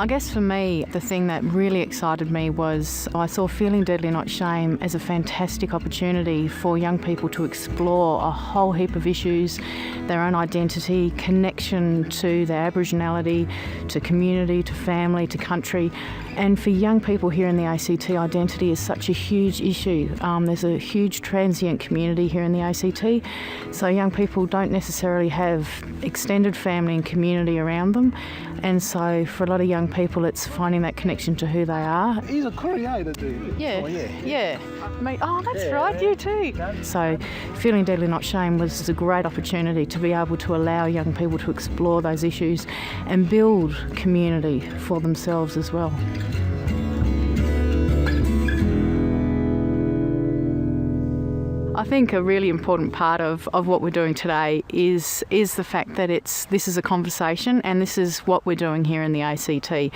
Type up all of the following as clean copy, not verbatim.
I guess for me, the thing that really excited me was I saw Feeling Deadly Not Shame as a fantastic opportunity for young people to explore a whole heap of issues, their own identity, connection to their Aboriginality, to community, to family, to country. And for young people here in the ACT, identity is such a huge issue. There's a huge transient community here in the ACT, so young people don't necessarily have extended family and community around them. And so for a lot of young people, it's finding that connection to who they are. He's a creator, dude. Yeah, oh, yeah. That's right, you too. So Feeling Deadly Not Shame was a great opportunity to be able to allow young people to explore those issues and build community for themselves as well. I think a really important part of what we're doing today is the fact that this is a conversation, and this is what we're doing here in the ACT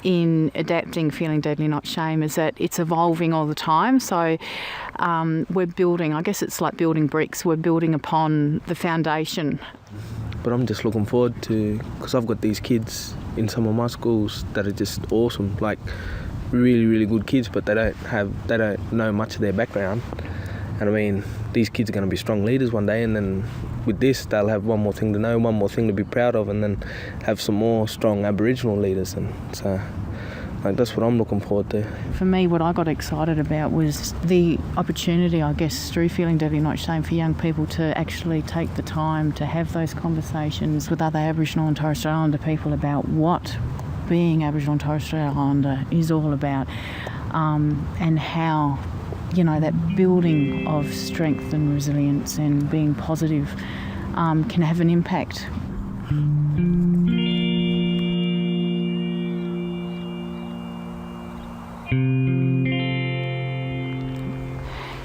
in adapting Feeling Deadly Not Shame, is that it's evolving all the time. So we're building, I guess it's like building bricks, we're building upon the foundation. But I'm just looking forward to, because I've got these kids in some of my schools that are just awesome, like really, really good kids, but they don't know much of their background. And I mean, these kids are going to be strong leaders one day, and then with this, they'll have one more thing to know, one more thing to be proud of, and then have some more strong Aboriginal leaders. And so, that's what I'm looking forward to. For me, what I got excited about was the opportunity, I guess, through Feeling Deadly Not Shame, for young people to actually take the time to have those conversations with other Aboriginal and Torres Strait Islander people about what being Aboriginal and Torres Strait Islander is all about, and how, that building of strength and resilience and being positive can have an impact.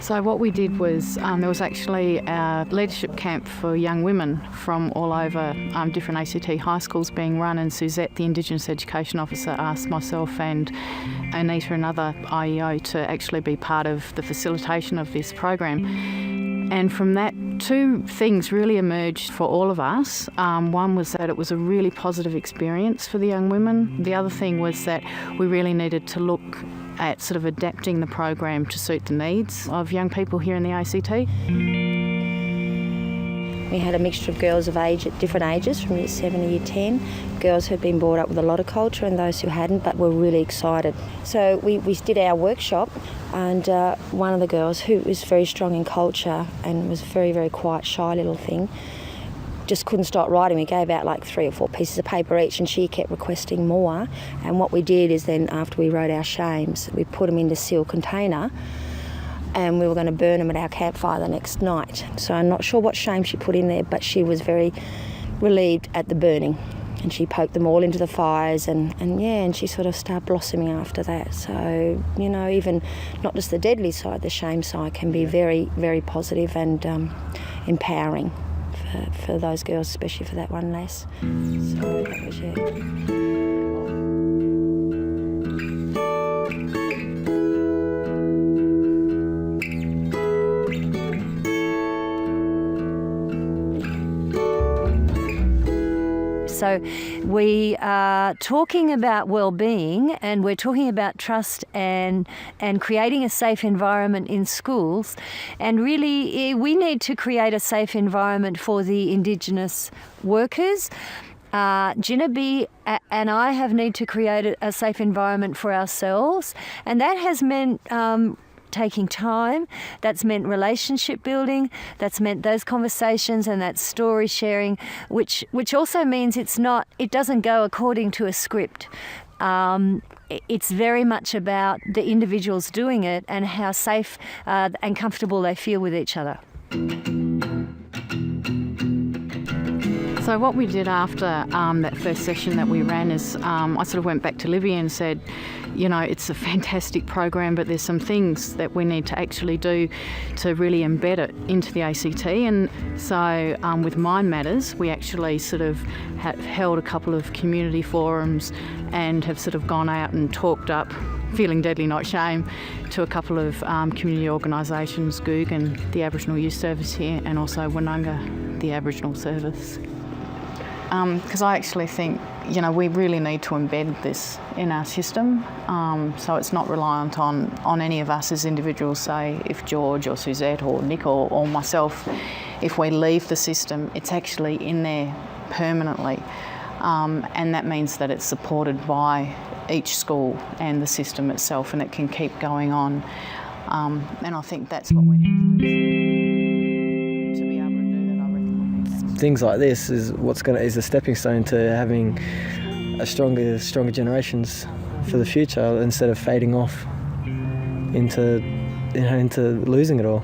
So what we did was there was actually a leadership camp for young women from all over different ACT high schools being run, and Suzette, the Indigenous Education Officer, asked myself and Anita, another IEO, to actually be part of the facilitation of this program. And from that, two things really emerged for all of us. One was that it was a really positive experience for the young women. The other thing was that we really needed to look at sort of adapting the program to suit the needs of young people here in the ACT. We had a mixture of girls of age at different ages, from year 7 to year 10, girls who had been brought up with a lot of culture and those who hadn't, but were really excited. So we did our workshop, and one of the girls, who was very strong in culture and was a very, very quiet, shy little thing, just couldn't stop writing. We gave out like 3 or 4 pieces of paper each, and she kept requesting more. And what we did is then, after we wrote our shames, we put them in a sealed container, and we were going to burn them at our campfire the next night. So I'm not sure what shame she put in there, but she was very relieved at the burning. And she poked them all into the fires, and she sort of started blossoming after that. So, even not just the deadly side, the shame side can be very, very positive and empowering for those girls, especially for that one lass. So that was, So we are talking about well-being, and we're talking about trust and creating a safe environment in schools. And really, we need to create a safe environment for the Indigenous workers. Jinabi and I need to create a safe environment for ourselves, and that has meant taking time, that's meant relationship building, that's meant those conversations and that story sharing, which also means it doesn't go according to a script. It's very much about the individuals doing it and how safe and comfortable they feel with each other. So what we did after that first session that we ran is I sort of went back to Libby and said, it's a fantastic program, but there's some things that we need to actually do to really embed it into the ACT. And so with Mind Matters, we actually sort of held a couple of community forums and have sort of gone out and talked up Feeling Deadly Not Shame to a couple of community organisations, Googan, the Aboriginal Youth Service here, and also Woonunga, the Aboriginal Service. Because I actually think we really need to embed this in our system, so it's not reliant on any of us as individuals. Say if George or Suzette or Nick or myself, if we leave the system, it's actually in there permanently, and that means that it's supported by each school and the system itself, and it can keep going on. And I think that's what we need to do. To be able to do that, I reckon. Things like this is is a stepping stone to having a stronger generations for the future, instead of fading off into losing it all.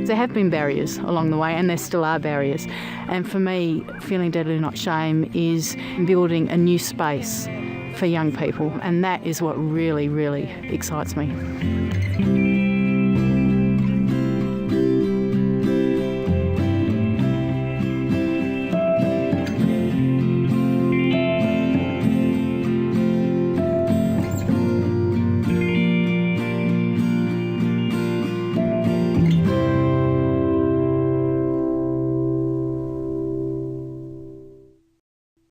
There have been barriers along the way, and there still are barriers. And for me, Feeling Deadly Not Shame is building a new space for young people, and that is what really, really excites me.